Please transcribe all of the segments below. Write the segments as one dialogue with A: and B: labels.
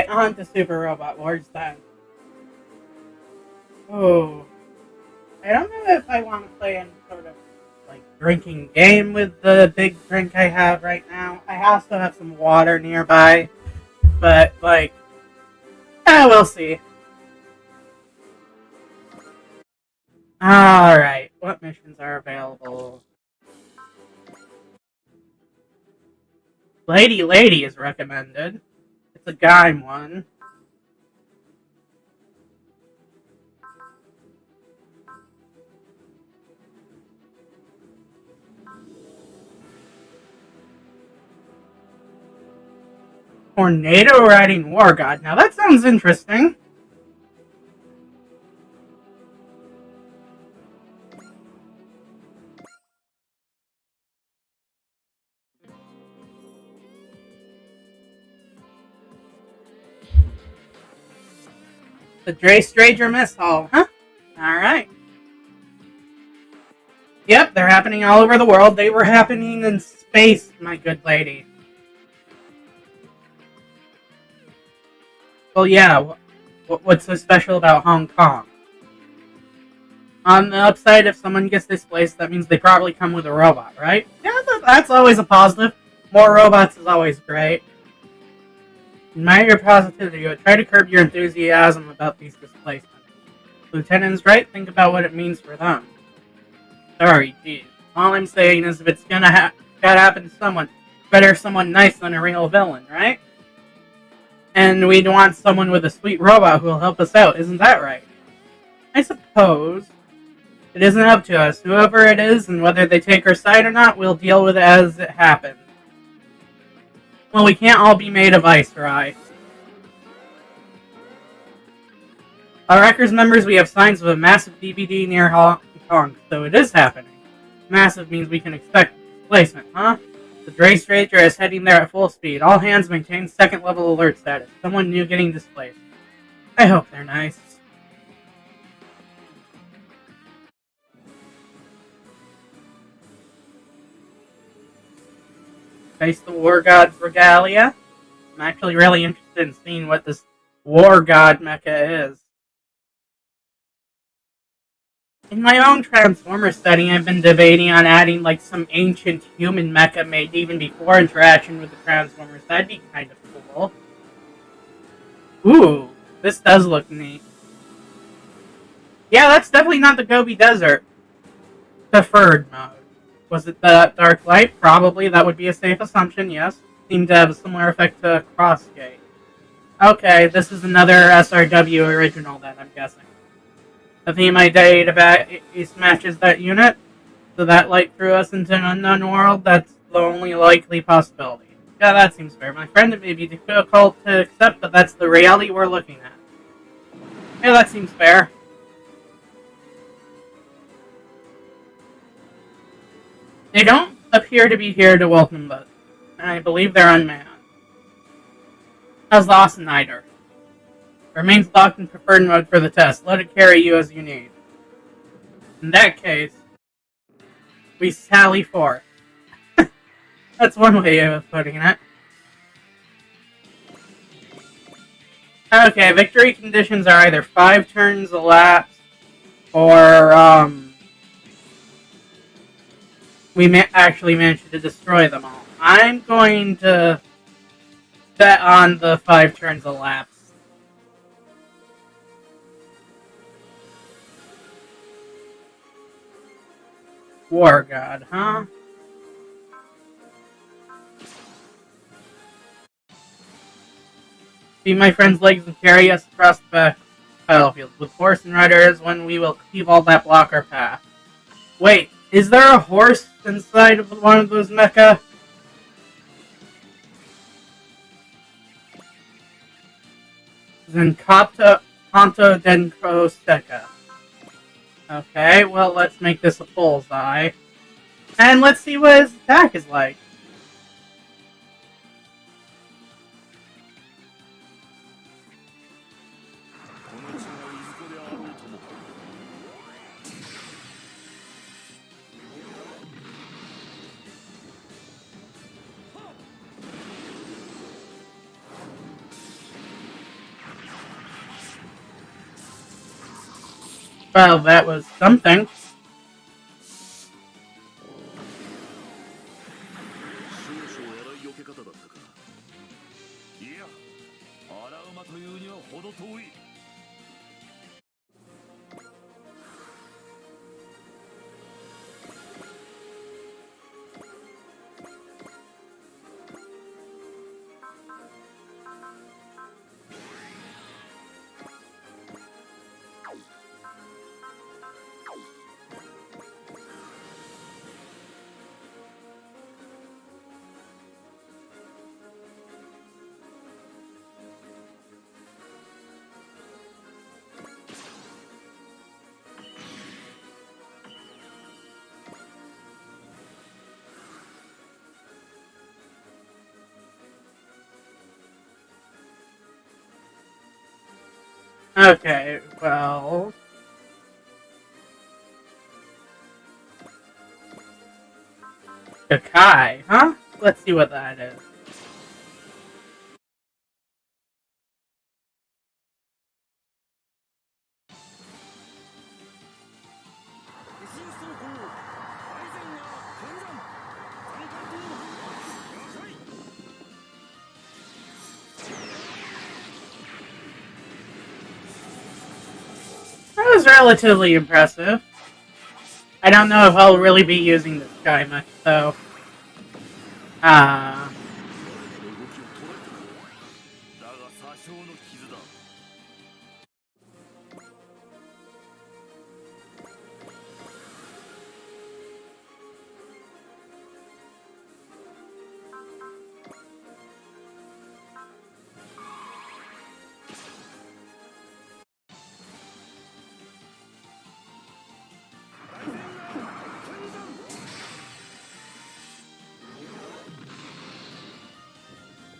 A: On to Super Robot Wars then. Oh, I don't know if I want to play any sort of like drinking game with the big drink I have right now. I also have some water nearby, but we'll see. Alright, what missions are available? Lady is recommended. It's a guy one. Tornado riding war god. Now that sounds interesting. The Dre Stranger Mess Hall, huh? Alright. Yep, they're happening all over the world. They were happening in space, my good lady. Well, yeah, what's so special about Hong Kong? On the upside, if someone gets displaced, that means they probably come with a robot, right? Yeah, that's always a positive. More robots is always great. Admire your positivity, but try to curb your enthusiasm about these displacements. Lieutenant's right, think about what it means for them. Sorry, geez. All I'm saying is if it's gotta happen to someone, better someone nice than a real villain, right? And we'd want someone with a sweet robot who will help us out, isn't that right? I suppose. It isn't up to us. Whoever it is, and whether they take our side or not, we'll deal with it as it happens. Well, we can't all be made of ice, right? Our Wreckers members, we have signs of a massive DVD near Hong Kong, so it is happening. Massive means we can expect displacement, huh? The Dre Stranger is heading there at full speed. All hands maintain second level alert status. Someone new getting displaced. I hope they're nice. Face the War God's regalia. I'm actually really interested in seeing what this War God mecha is. In my own Transformers setting, I've been debating on adding like some ancient human mecha made even before interaction with the Transformers. That'd be kind of cool. Ooh, this does look neat. Yeah, that's definitely not the Gobi Desert. Preferred mode. Was it the Dark Light? Probably. That would be a safe assumption, yes. Seemed to have a similar effect to Crossgate. Okay, this is another SRW original then, I'm guessing. The theme I database matches that unit, so that light threw us into an unknown world. That's the only likely possibility. Yeah, that seems fair. My friend, it may be difficult to accept, but that's the reality we're looking at. Yeah, that seems fair. They don't appear to be here to welcome us, and I believe they're unmanned. How's the Austiniter? Remains locked in preferred mode for the test. Let it carry you as you need. In that case, we sally forth. That's one way of putting it. Okay, victory conditions are either 5 turns elapsed, or we actually managed to destroy them all. I'm going to bet on the 5 turns elapsed. War God, huh? See my friend's legs and carry us across the battlefield. With horse and riders, when we will keep all that block our path. Wait, is there a horse inside of one of those mecha? Zenkato Kanto Denko Steka. Okay, well, let's make this a bullseye. And let's see what his attack is like. Well, that was something. Okay, well... Kakai, huh? Let's see what that is. That was relatively impressive. I don't know if I'll really be using this guy much, though.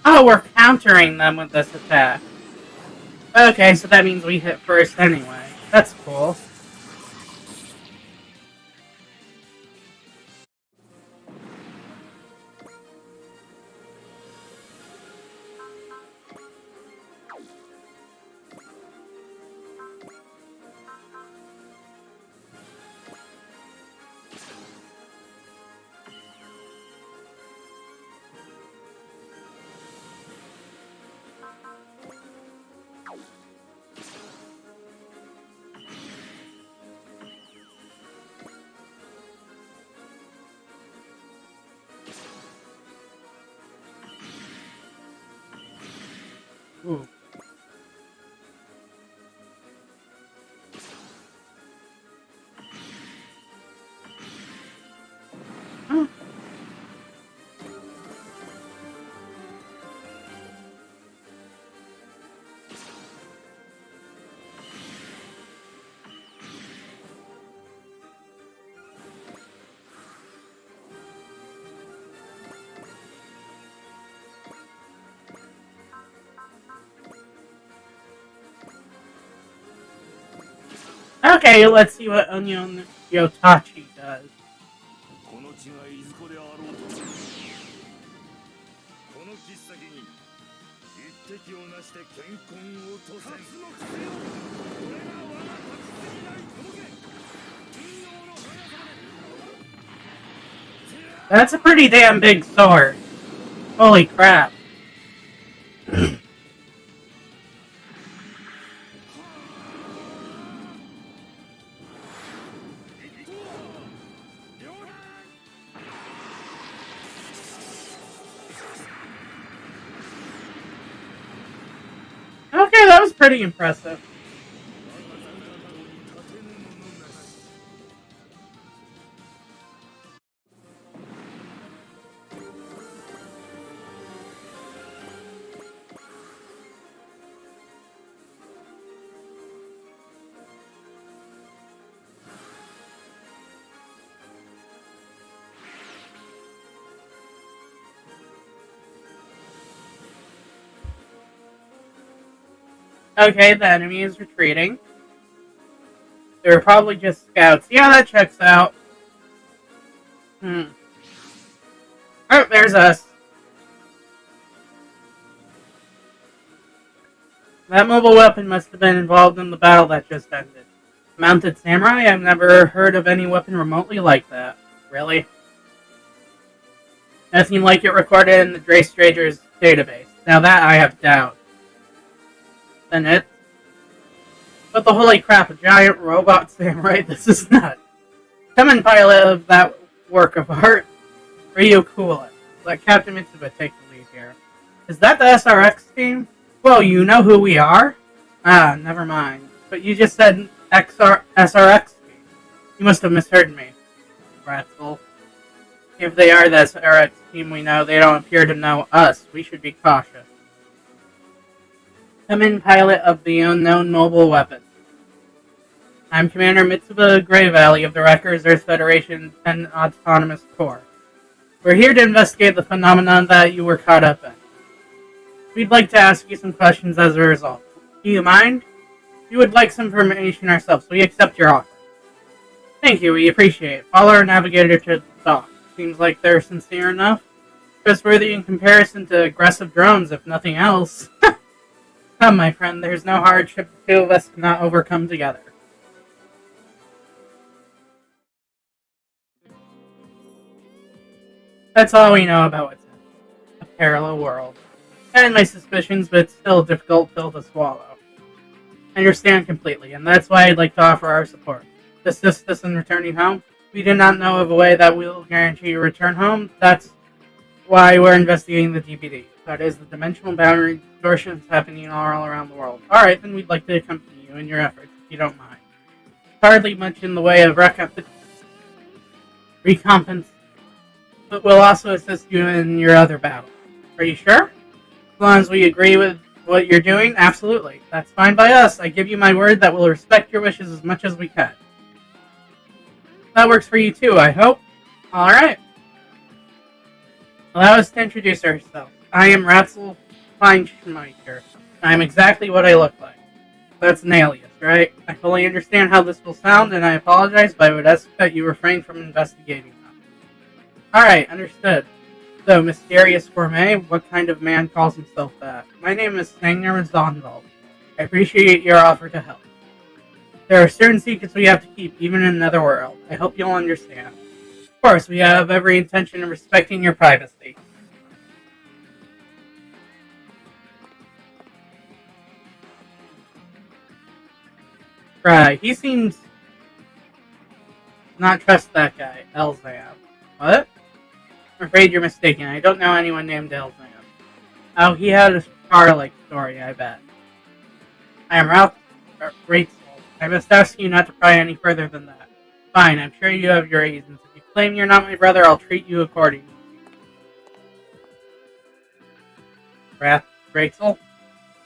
A: Oh, we're countering them with this attack. Okay, so that means we hit first anyway. That's cool. Ooh. Huh. Okay, let's see what Onion Yotachi does. That's a pretty damn big sword. Holy crap. Okay, that was pretty impressive. Okay, the enemy is retreating. They're probably just scouts. Yeah, that checks out. Oh, there's us. That mobile weapon must have been involved in the battle that just ended. Mounted samurai? I've never heard of any weapon remotely like that. Really? Nothing like it recorded in the Dre Stranger's database. Now that I have doubt. Then it. But the holy crap, a giant robot samurai? This is nuts. Come and pilot of that work of art. Ryu Kula. Let Captain Mitsuba take the lead here. Is that the SRX team? Well, you know who we are? Ah, never mind. But you just said SRX team. You must have misheard me, Ratzel. If they are the SRX team we know, they don't appear to know us. We should be cautious. Come in, pilot of the unknown mobile weapon. I'm Commander Mitsuba Grey Valley of the Wreckers Earth Federation 10 Autonomous Corps. We're here to investigate the phenomenon that you were caught up in. We'd like to ask you some questions as a result. Do you mind? We would like some information ourselves, so we accept your offer. Thank you, we appreciate it. Follow our navigator to the dock. Seems like they're sincere enough. Trustworthy in comparison to aggressive drones, if nothing else. Come, my friend, there's no hardship the two of us cannot overcome together. That's all we know about what's in a parallel world. I had my suspicions, but it's still a difficult pill to swallow. I understand completely, and that's why I'd like to offer our support. To assist us in returning home, we do not know of a way that will guarantee your return home. That's why we're investigating the DBD. That is, the dimensional boundary distortions happening all around the world. Alright, then we'd like to accompany you in your efforts, if you don't mind. Hardly much in the way of recompense, but we'll also assist you in your other battle. Are you sure? As long as we agree with what you're doing, absolutely. That's fine by us. I give you my word that we'll respect your wishes as much as we can. That works for you too, I hope. Alright. Allow us to introduce ourselves. I am Ratzel Feinschmecker. I am exactly what I look like. That's an alias, right? I fully understand how this will sound, and I apologize, but I would ask that you refrain from investigating them. Alright, understood. So, mysterious gourmet, what kind of man calls himself that? My name is Sanger Zonvald. I appreciate your offer to help. There are certain secrets we have to keep, even in another world. I hope you'll understand. Of course, we have every intention of respecting your privacy. Right, he seems not trust that guy, Elzam. What? I'm afraid you're mistaken. I don't know anyone named Elzam. Oh, he had a Star-like story, I bet. I am Ralph Ratesel. I must ask you not to pry any further than that. Fine, I'm sure you have your reasons. If you claim you're not my brother, I'll treat you accordingly. Wrath Ratesel?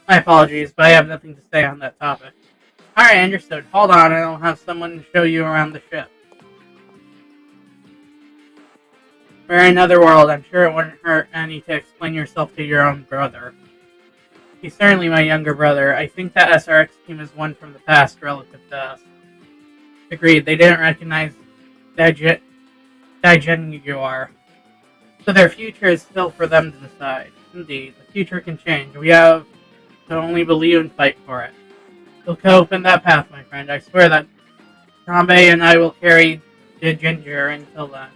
A: My apologies, but I have nothing to say on that topic. Alright, understood. Hold on, I'll have someone to show you around the ship. We're in another world. I'm sure it wouldn't hurt any to explain yourself to your own brother. He's certainly my younger brother. I think that SRX team is one from the past relative to us. Agreed, they didn't recognize Daigen Yuar. So their future is still for them to decide. Indeed, the future can change. We have to only believe and fight for it. You'll open that path, my friend. I swear that Tambe and I will carry the ginger until then.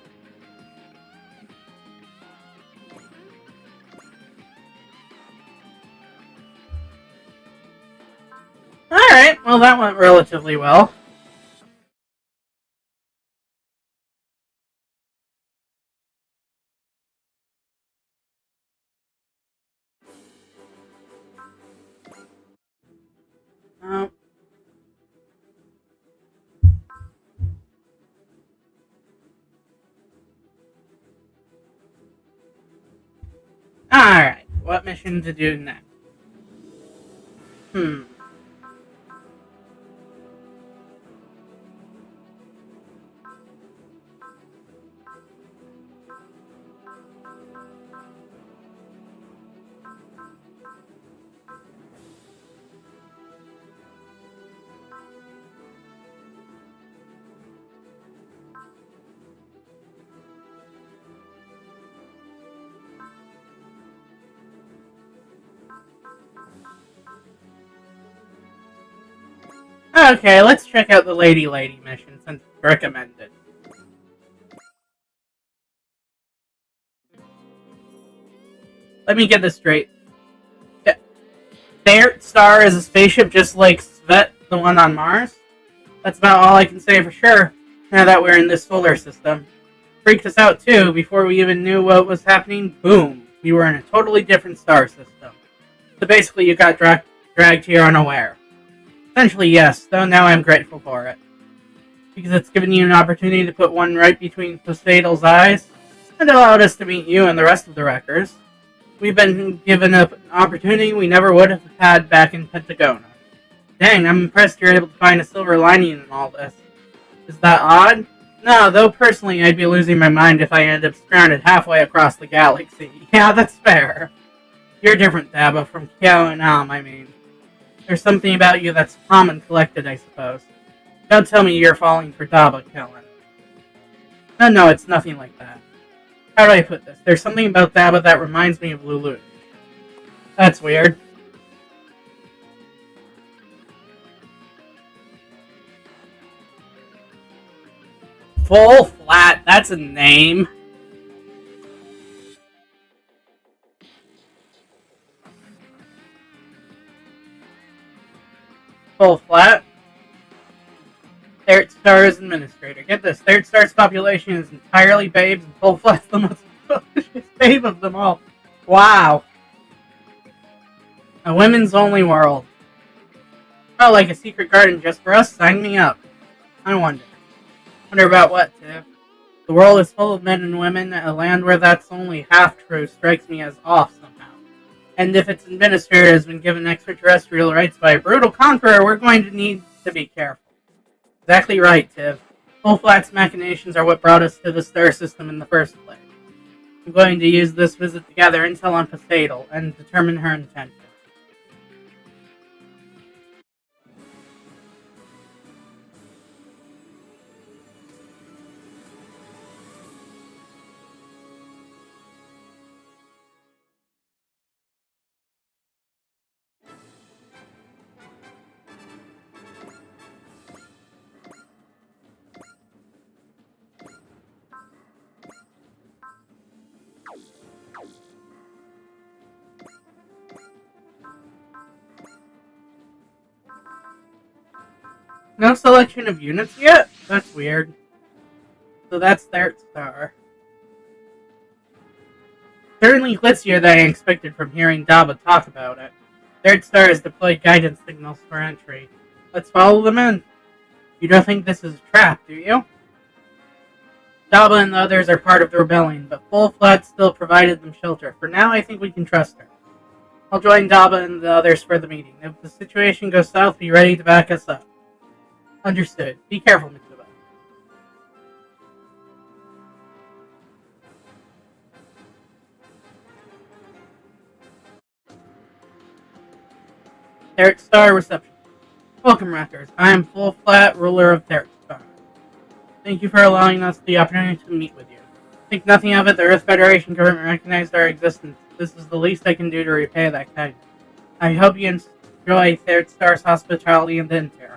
A: Alright, well that went relatively well. Um, Alright, what mission to do next? Hmm. Okay, let's check out the Lady mission since it's recommended. Let me get this straight. Their star is a spaceship just like Svet, the one on Mars? That's about all I can say for sure, now that we're in this solar system. Freaked us out too, before we even knew what was happening, boom, we were in a totally different star system. So basically you got dragged here unaware. Essentially yes, though now I'm grateful for it. Because it's given you an opportunity to put one right between Poseidon's eyes, and allowed us to meet you and the rest of the wreckers. We've been given an opportunity we never would have had back in Pentagona. Dang, I'm impressed you're able to find a silver lining in all this. Is that odd? No, though personally I'd be losing my mind if I ended up stranded halfway across the galaxy. Yeah, that's fair. You're different, Daba, from Kyo and Alm, I mean. There's something about you that's calm and collected, I suppose. Don't tell me you're falling for Daba, Kellen. No, it's nothing like that. How do I put this? There's something about Daba that reminds me of Lulu. That's weird. Full Flat, that's a name. Full Flat? Third Star's administrator. Get this, Third Star's population is entirely babes, and Full Flat's the most delicious babe of them all. Wow. A women's only world. Oh, like a secret garden just for us? Sign me up. I wonder. Wonder about what, Tiff? The world is full of men and women. A land where that's only half true strikes me as off somehow. And if its administrator has been given extraterrestrial rights by a brutal conqueror, we're going to need to be careful. Exactly right, Tiv. Full Flat's machinations are what brought us to the star system in the first place. I'm going to use this visit to gather intel on Poseidon and determine her intention. No selection of units yet? That's weird. So that's Third Star. Certainly glitzier than I expected from hearing Daba talk about it. Third Star has deployed guidance signals for entry. Let's follow them in. You don't think this is a trap, do you? Daba and the others are part of the rebellion, but Full Flat still provided them shelter. For now, I think we can trust her. I'll join Daba and the others for the meeting. If the situation goes south, be ready to back us up. Understood. Be careful, Mitsuba. Third Star Reception. Welcome, Wreckers. I am Full Flat, ruler of Third Star. Thank you for allowing us the opportunity to meet with you. Think nothing of it, the Earth Federation government recognized our existence. This is the least I can do to repay that kindness. I hope you enjoy Third Star's hospitality in the interim.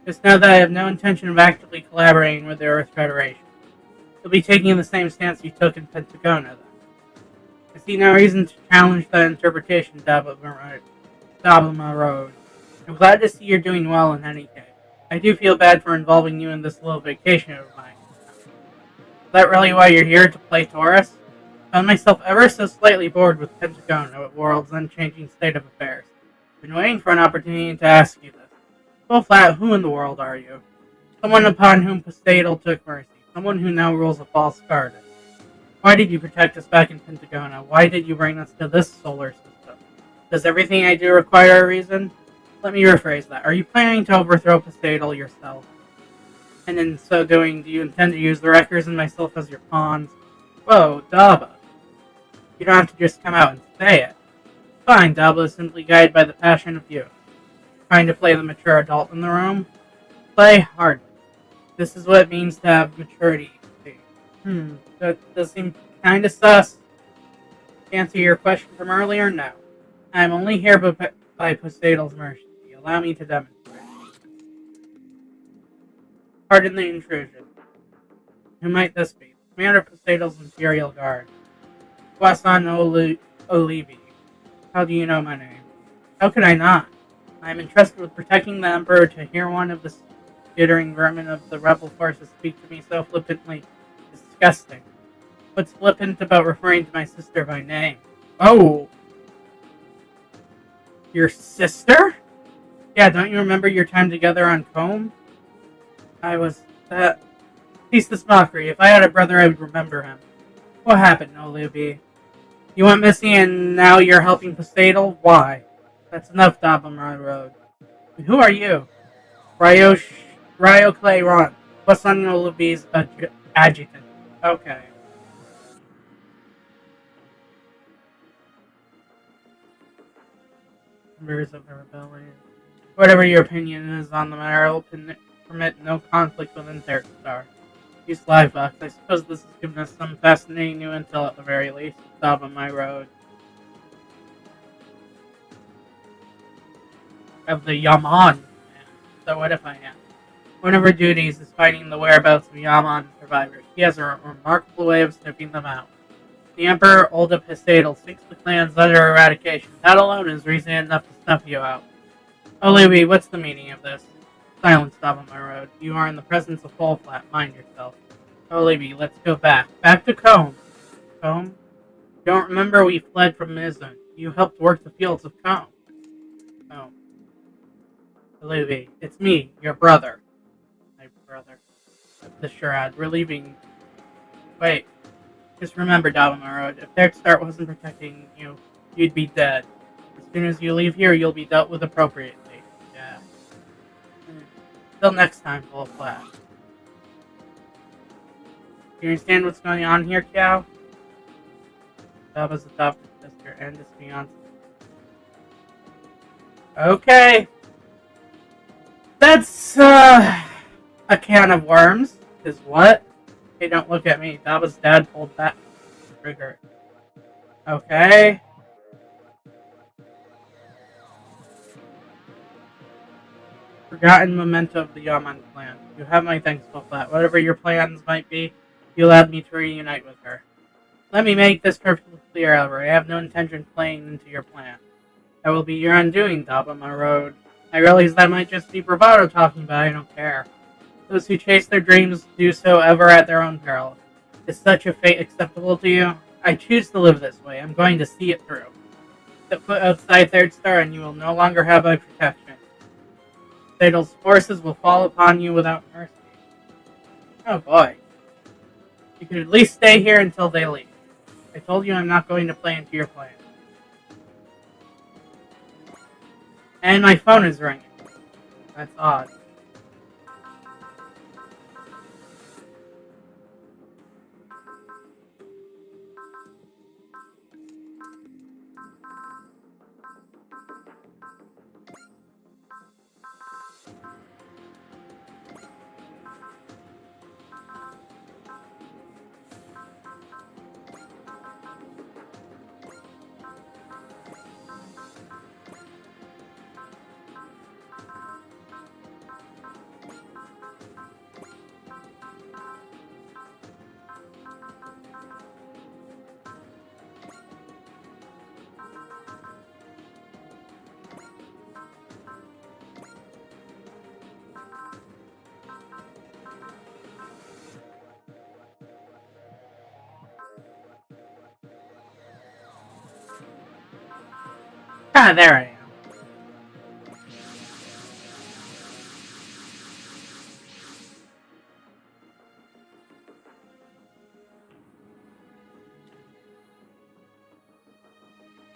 A: Just know that I have no intention of actively collaborating with the Earth Federation. You'll be taking the same stance you took in Pentagona, then. I see no reason to challenge that interpretation, Dabama Road. I'm glad to see you're doing well in any case. I do feel bad for involving you in this little vacation of mine. Is that really why you're here, to play Taurus? I found myself ever so slightly bored with Pentagona, with world's unchanging state of affairs. Been waiting for an opportunity to ask you this. Full Flat, who in the world are you? Someone upon whom Poseidon took mercy. Someone who now rules a false garden. Why did you protect us back in Pentagona? Why did you bring us to this solar system? Does everything I do require a reason? Let me rephrase that. Are you planning to overthrow Poseidon yourself? And in so doing, do you intend to use the Wreckers and myself as your pawns? Whoa, Daba. You don't have to just come out and say it. Fine, Daba is simply guided by the passion of youth. Trying to play the mature adult in the room? Play hardly. This is what it means to have maturity. That does seem kinda sus. To answer your question from earlier, no. I'm only here by Poseidon's mercy. Allow me to demonstrate. Pardon the intrusion. Who might this be? Commander Poseidon's Imperial Guard. Wasan Olivi. How do you know my name? How could I not? I am entrusted with protecting the Emperor. To hear one of the skittering vermin of the rebel forces speak to me so flippantly is disgusting. What's flippant about referring to my sister by name? Oh, your sister? Yeah, don't you remember your time together on Combe? I was that. Cease this mockery. If I had a brother, I would remember him. What happened, Olivi? You went missing and now you're helping Poseidon? Why? That's enough, Dabamar Road. And who are you? Ryo Clay Ron. What's on Olivi's adjutant? Okay. Members of the rebellion. Whatever your opinion is on the matter, I'll permit no conflict within Third Star. Use Livebox. I suppose this has given us some fascinating new intel at the very least. Stop on my road. Of the Yaman. So what if I am? One of her duties is finding the whereabouts of Yaman survivors. She has a remarkable way of sniffing them out. The Emperor Olda Poseidon thinks the clan's under eradication. That alone is reason enough to snuff you out. Olivi, what's the meaning of this? Silence, stop on my road. You are in the presence of Fall Flat. Mind yourself. Olivi, let's go back. Back to Combe. Combe? Don't remember we fled from Mizun. You helped work the fields of Combe. Oh. Olivi, it's me, your brother. My brother. The Sharad. We're leaving. Wait. Just remember, Road. If Third Star wasn't protecting you, you'd be dead. As soon as you leave here, you'll be dealt with appropriately. Yeah. Till next time, Full Flash. Do you understand what's going on here, Kiao? Daba's adopted sister and his fiance. Okay. That's, a can of worms. Is what? Hey, don't look at me. Daba's dad pulled that trigger. Okay. Forgotten memento of the Yaman clan. You have my thanks for that. Whatever your plans might be, you allowed me to reunite with her. Let me make this perfectly clear, however. I have no intention of playing into your plan. That will be your undoing, Dabama Road. I realize that might just be bravado talking, but I don't care. Those who chase their dreams do so ever at their own peril. Is such a fate acceptable to you? I choose to live this way. I'm going to see it through. Step foot outside Third Star and you will no longer have my protection. Sadel's forces will fall upon you without mercy. Oh boy. You could at least stay here until they leave. I told you I'm not going to play into your plan. And my phone is ringing. That's odd. Ah, there I am.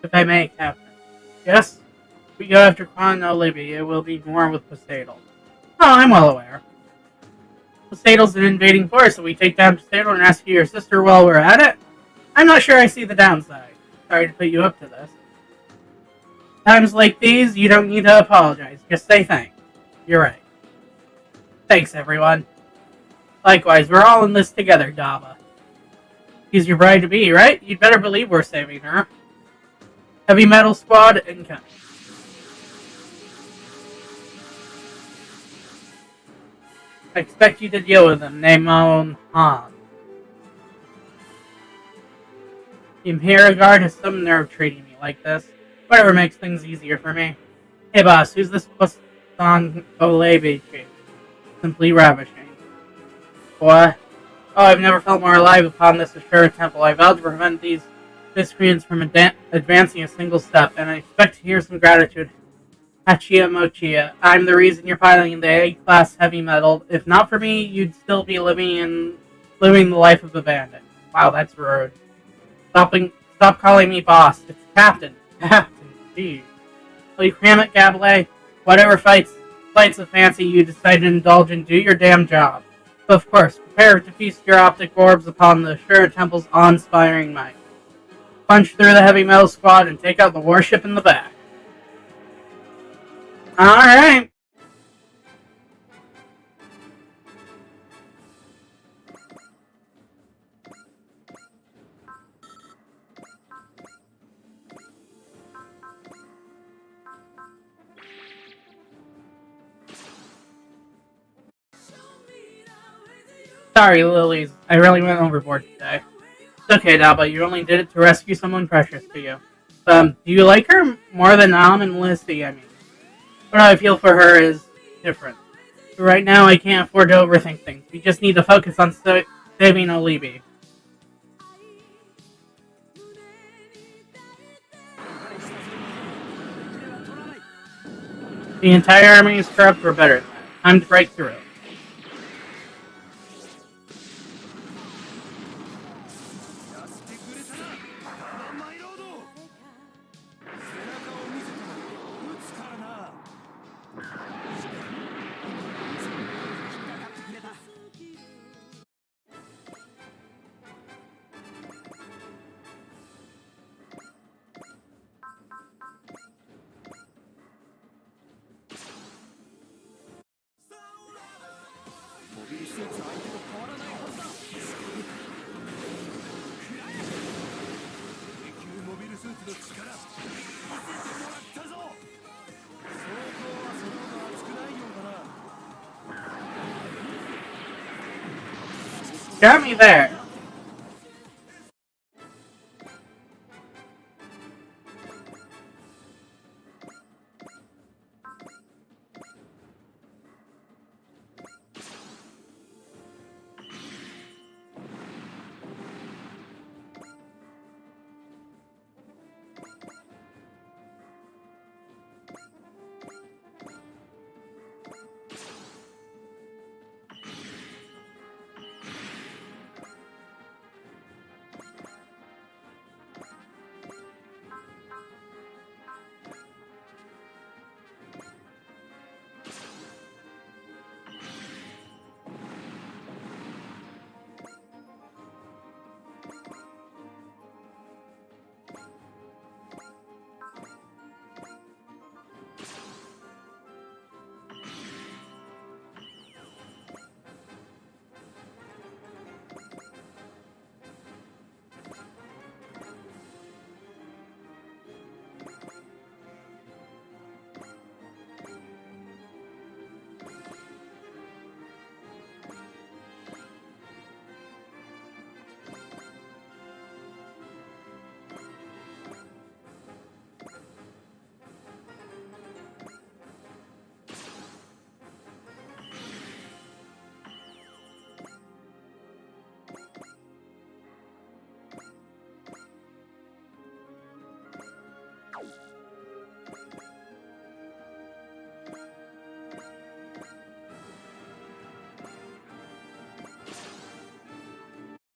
A: If I may, Captain. Yes? If we go after Quan Libby, it will be more with Poseidon. Oh, I'm well aware. Poseidon's an invading force, so we take down Poseidon and rescue your sister while we're at it? I'm not sure I see the downside. Sorry to put you up to this. Times like these, you don't need to apologize. Just say thanks. You're right. Thanks, everyone. Likewise, we're all in this together, Daba. She's your bride-to-be, right? You'd better believe we're saving her. Heavy Metal Squad incoming. I expect you to deal with him. Name own Han. The Imperial Guard has some nerve treating me like this. Whatever makes things easier for me. Hey boss, who's this Poisson Olebi chick? Simply ravishing. What? Oh, I've never felt more alive upon this assured temple. I vowed to prevent these miscreants from advancing a single step, and I expect to hear some gratitude. Hachia Mochia, I'm the reason you're piloting the A-class heavy metal. If not for me, you'd still be living the life of a bandit. Wow, that's rude. Stop calling me boss. It's Captain. Captain, gee. Will you cram it, Gablet? Whatever flights of fancy you decide to indulge in, do your damn job. But of course, prepare to feast your optic orbs upon the Ashura Temple's awe-inspiring might. Punch through the heavy metal squad and take out the warship in the back. Alright. Sorry, Lilies. I really went overboard today. It's okay, Daba. You only did it to rescue someone precious to you. Do you like her more than Alm and Lissy, I mean? What I feel for her is different. But right now, I can't afford to overthink things. We just need to focus on saving Olibi. The entire army is corrupt or better than that. Time to break through. Got me there.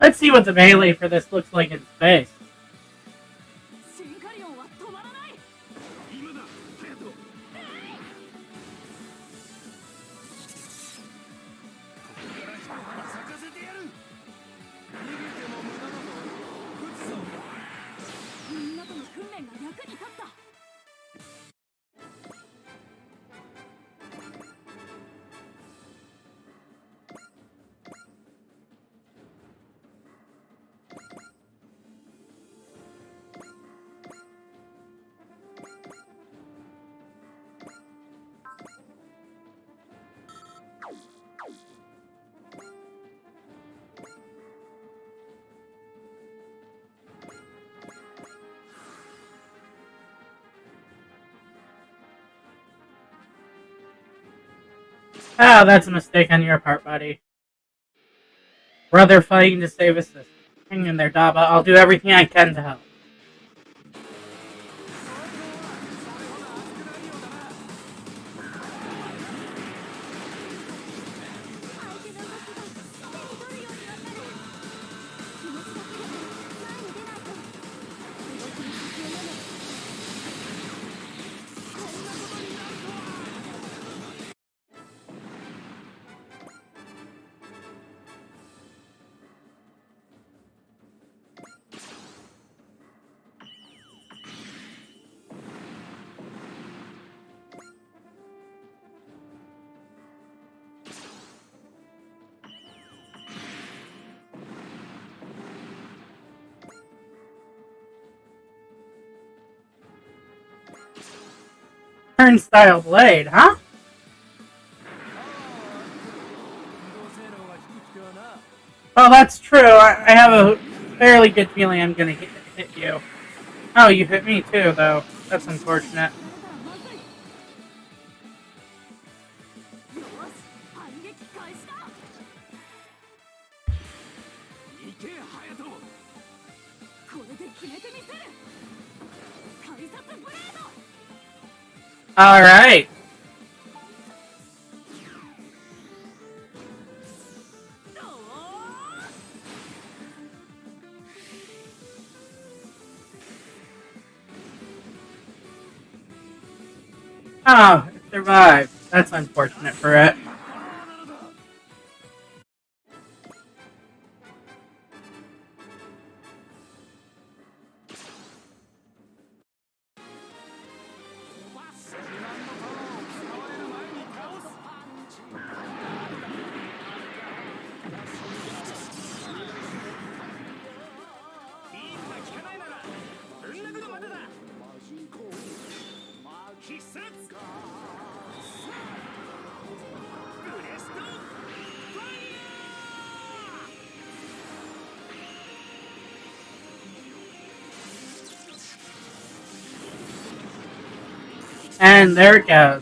A: Let's see what the melee for this looks like in space. Oh, that's a mistake on your part, buddy. Brother fighting to save his sister. Hang in there, Daba. I'll do everything I can to help. Turnstile blade, huh? Well, that's true. I have a fairly good feeling I'm gonna hit you. Oh, you hit me too, though. That's unfortunate. Alright. Oh, it survived. That's unfortunate for it. And there it goes.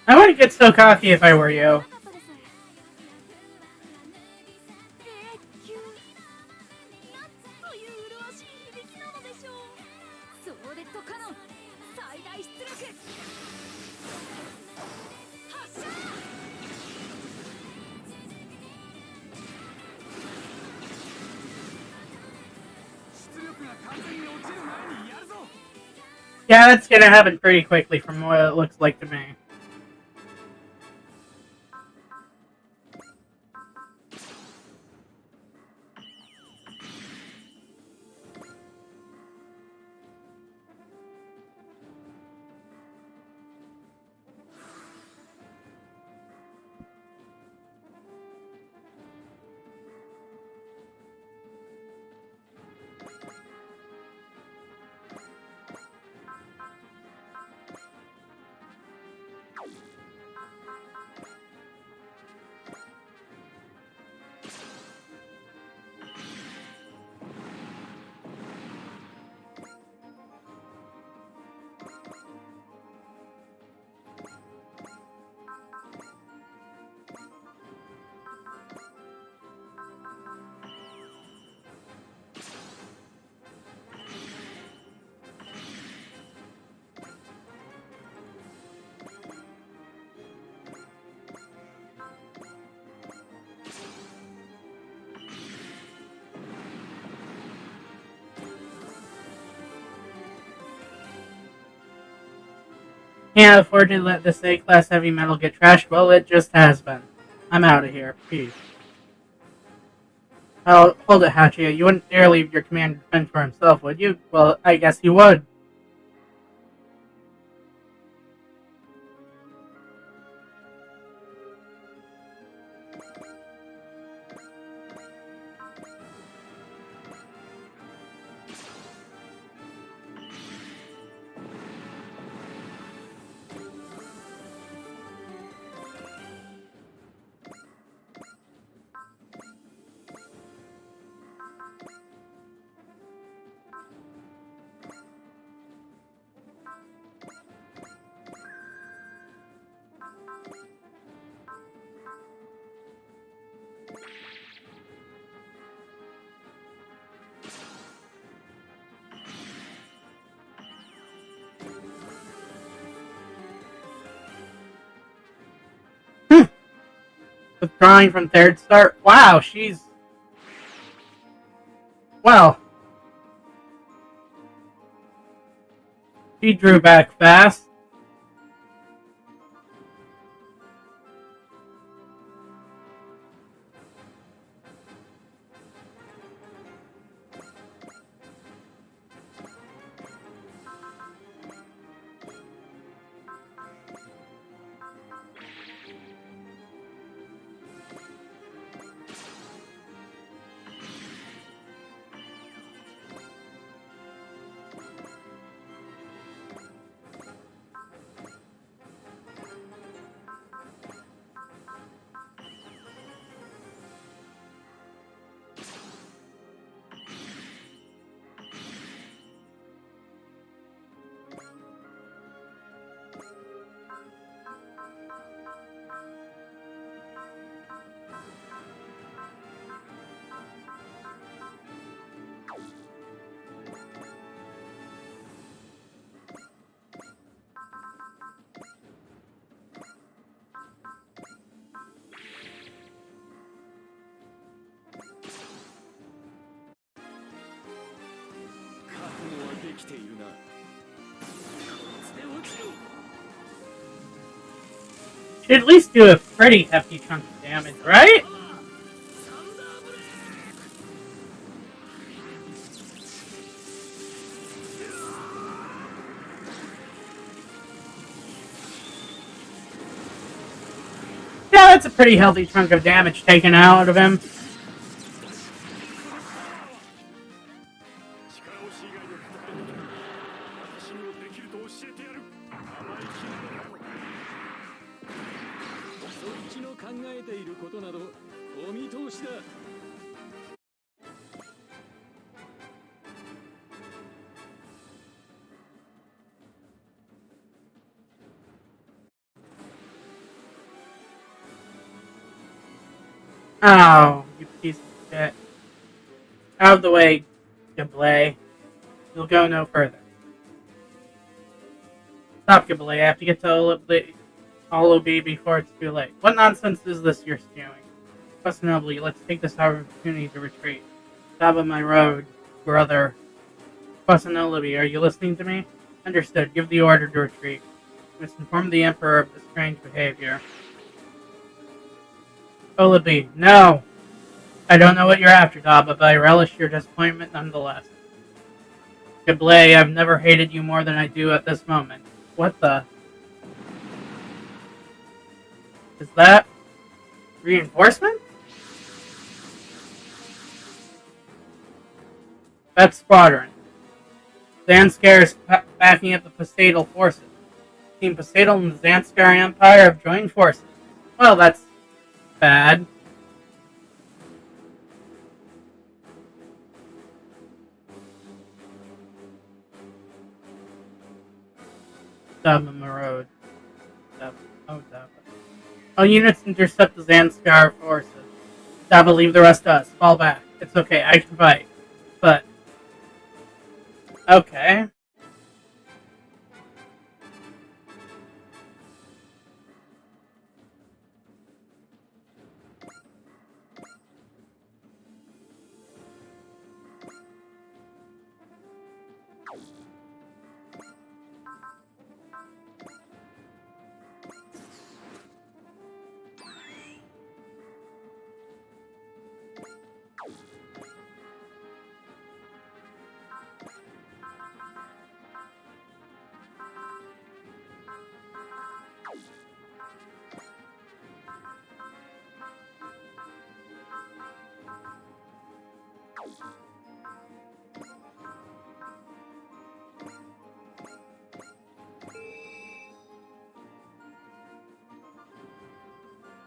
A: I wouldn't get so cocky if I were you. Yeah, that's gonna happen pretty quickly from what it looks like to me. Can't afford to let this A-class heavy metal get trashed. Well, it just has been. I'm out of here. Peace. Oh, hold it, Hachia. You wouldn't dare leave your commander to fend for himself, would you? Well, I guess you would. Withdrawing from third start. Wow, she's... Well, she drew back fast. Should at least do a pretty hefty chunk of damage, right? Yeah, that's a pretty healthy chunk of damage taken out of him. Oh, you piece of shit. Out of the way, Gablet. You'll go no further. Stop, Gablet. I have to get to Hollow B before it's too late. What nonsense is this you're spewing? Questionably, let's take this opportunity to retreat. Stop on my road, brother. Questionably, are you listening to me? Understood. Give the order to retreat. We must inform the Emperor of the strange behavior. Olabi, no! I don't know what you're after, Daba, but I relish your disappointment nonetheless. Gablet, I've never hated you more than I do at this moment. What the? Is that reinforcement? That's Squadron. Zanskar is backing up the Poseidal forces. Team Poseidal and the Zanskar Empire have joined forces. Well, that's bad. Daba Road. Daba. All units intercept the Zanskar forces. Daba, leave the rest to us. Fall back. It's okay, I can fight. But... okay.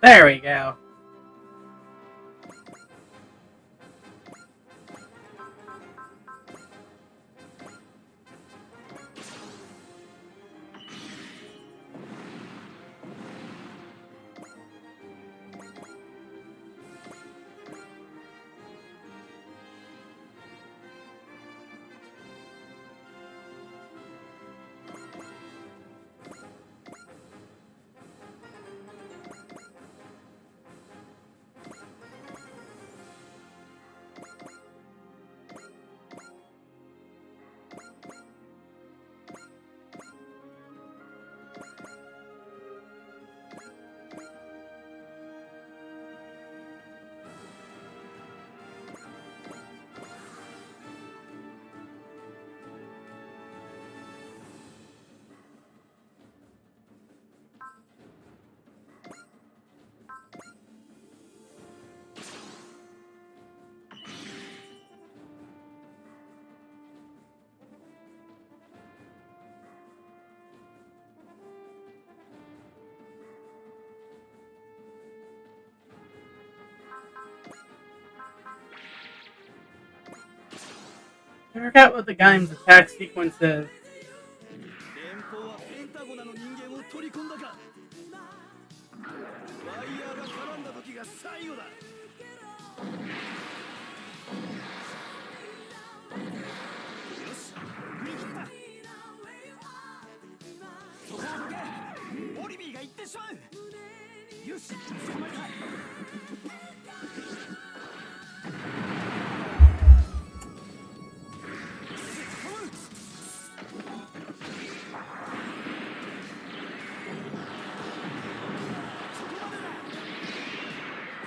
A: There we go. I forgot what the game's attack sequence is.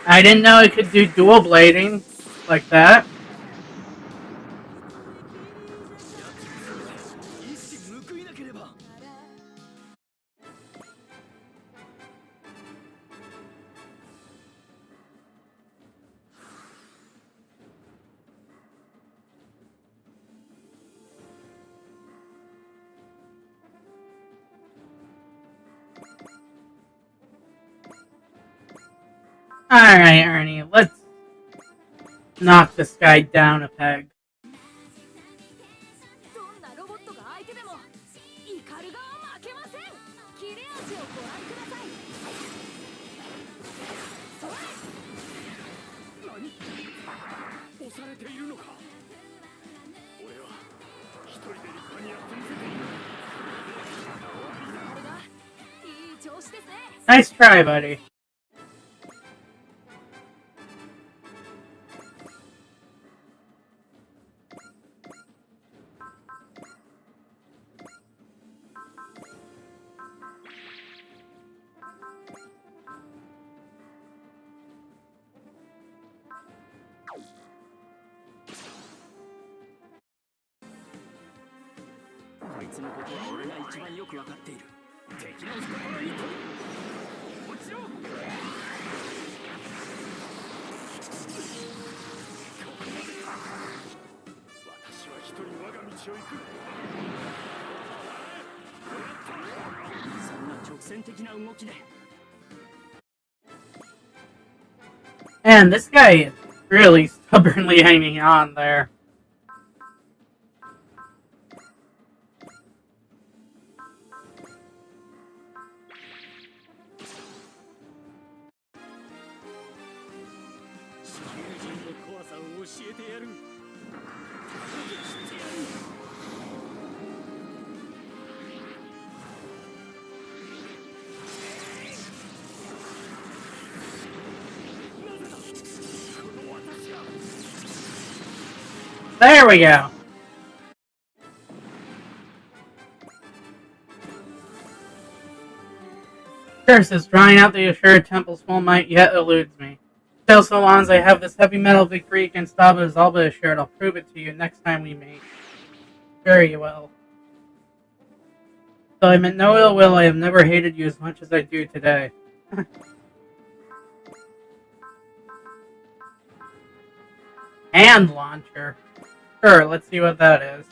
A: I didn't know it could do dual blading like that. Alright, Ernie, let's knock this guy down a peg. Nice try, buddy. And this guy is really stubbornly hanging on there. There we go. Curses, drawing out the assured temple's full might yet eludes me. Still, so long as I have this heavy metal victory against Daba is all but assured, I'll prove it to you next time we meet. Very well. Though I meant no ill will, I have never hated you as much as I do today. Hand launcher. Sure, let's see what that is.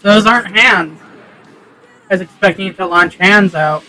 A: Those aren't hands. I was expecting you to launch hands out.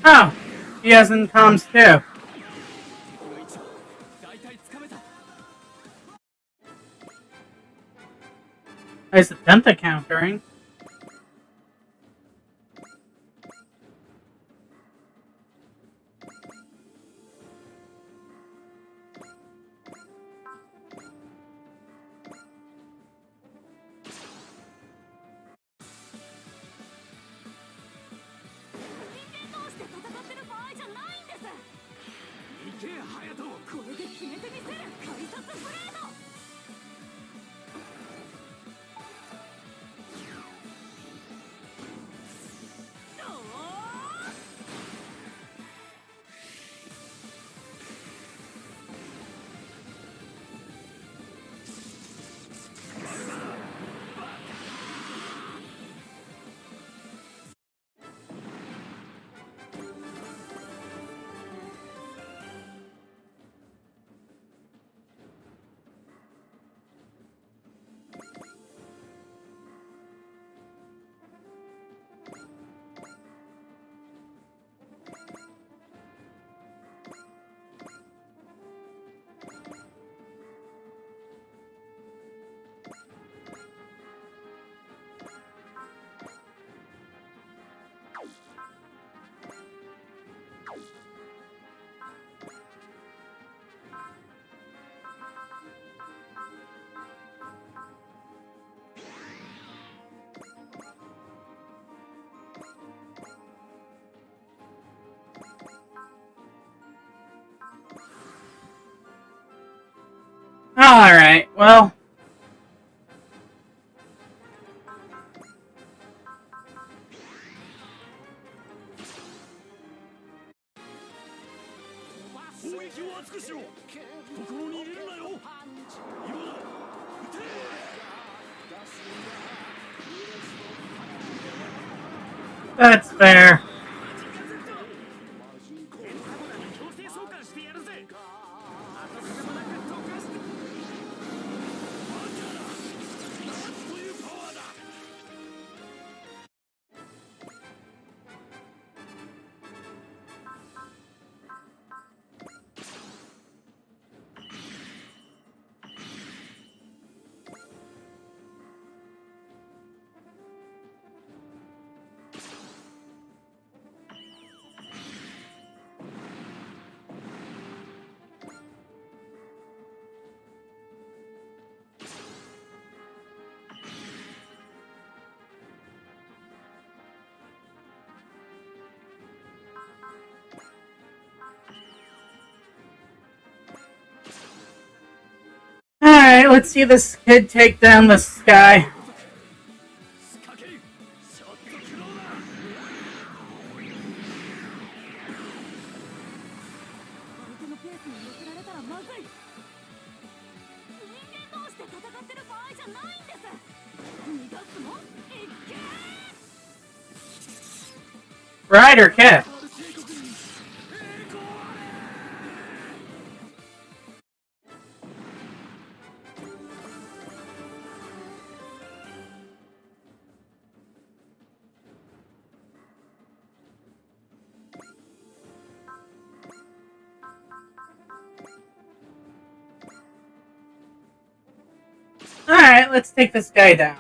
A: Oh, he has incomes too. Nice attempt at countering. Alright, well. That's fair. Alright, let's see this kid take down this guy. Right or kick? Alright, let's take this guy down.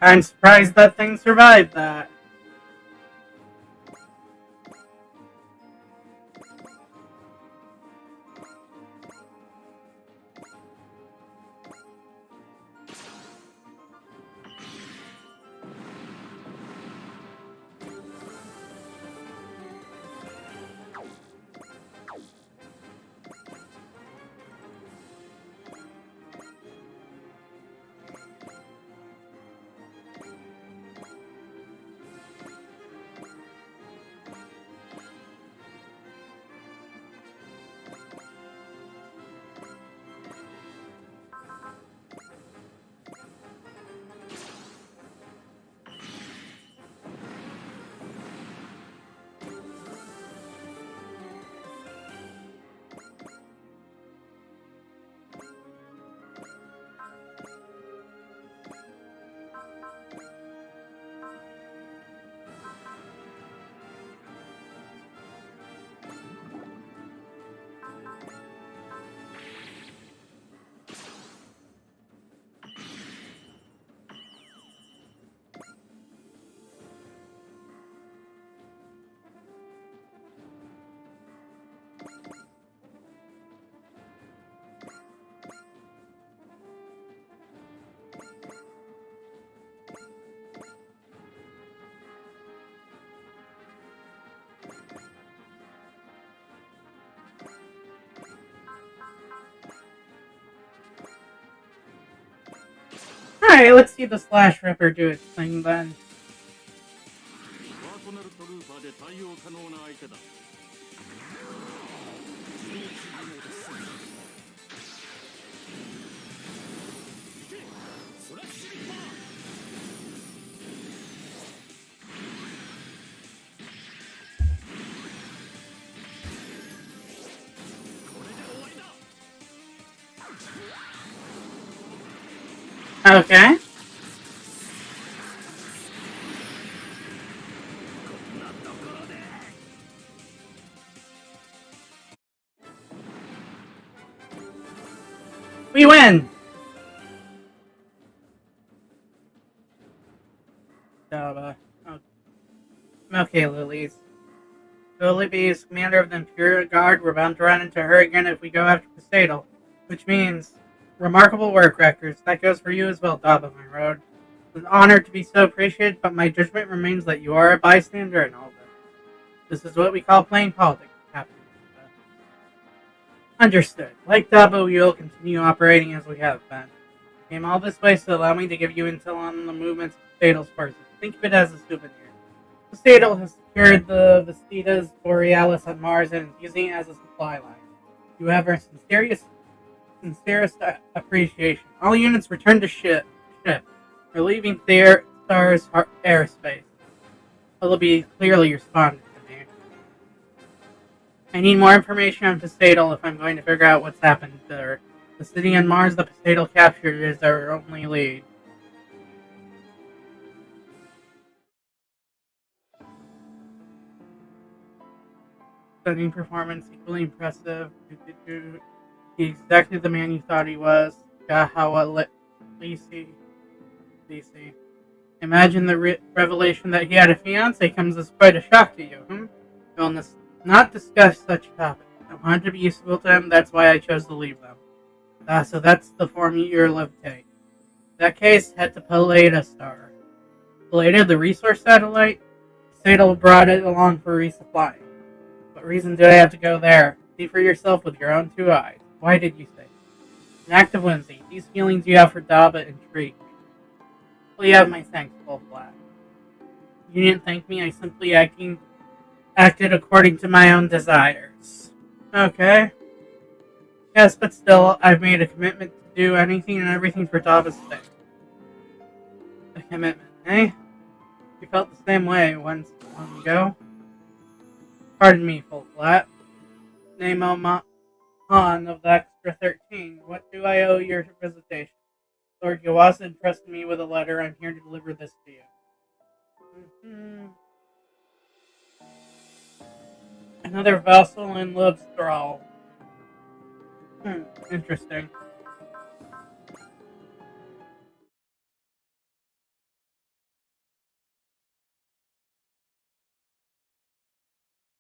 A: I'm surprised that thing survived that. Alright, let's see the Slash Ripper do its thing then. Okay. We win! So, okay, Lilies. Lily is commander of the Imperial Guard. We're bound to run into her again if we go after Poseidon. Which means, remarkable work, Records. That goes for you as well, Daba, my road. It's an honor to be so appreciated, but my judgment remains that you are a bystander in all this. This is what we call playing politics, Captain. Understood. Like Daba, we will continue operating as we have been. Came all this way to allow me to give you intel on the movements of Poseidon's forces. Think of it as a souvenir. Poseidon has secured the Vestitas Borealis on Mars and is using it as a supply line. You have our sincerest appreciation. All units return to ship. We're leaving Star's airspace. Willoughby clearly responded to me. I need more information on Poseidon if I'm going to figure out what's happened there. The city on Mars that Poseidon captured is our only lead. Stunning performance, equally impressive. He's exactly the man you thought he was. Gahawa Lisi. Imagine the revelation that he had a fiance comes as quite a shock to you. We'll not discuss such topics. I wanted to be useful to him, that's why I chose to leave them. So that's the form your love take. In that case, head to Pallada Star. Pallada, the resource satellite? Sadal brought it along for resupply. What reason do I have to go there? See for yourself with your own two eyes. Why did you say? An act of whimsy. These feelings you have for Daba intrigue me. Well, you have my thanks, full flat. You didn't thank me, I simply acted according to my own desires. Okay. Yes, but still, I've made a commitment to do anything and everything for Daba's sake. A commitment, eh? You felt the same way once long ago. Pardon me, full flat. Nemo Han of the Extra 13, what do I owe your visitation? Lord Yawasa entrusted me with a letter. I'm here to deliver this to you. Another vessel in Love's thrall. Interesting.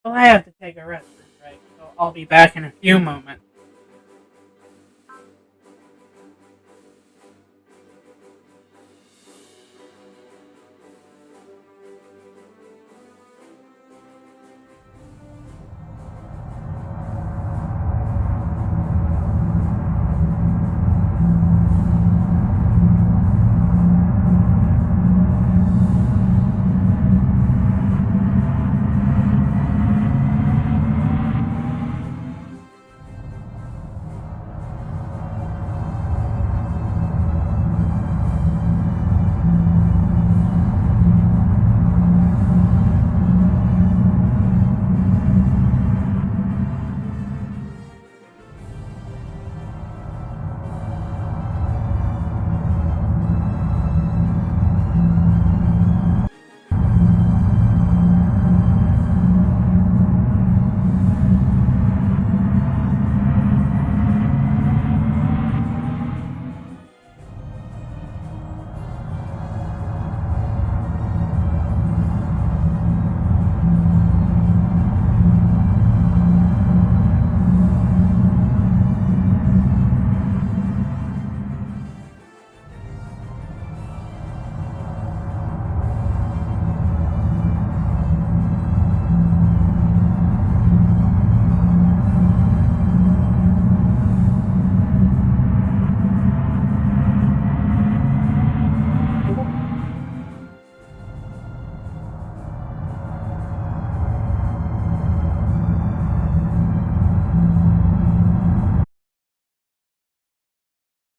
A: Well, I have to take a restroom break, so I'll be back in a few moments.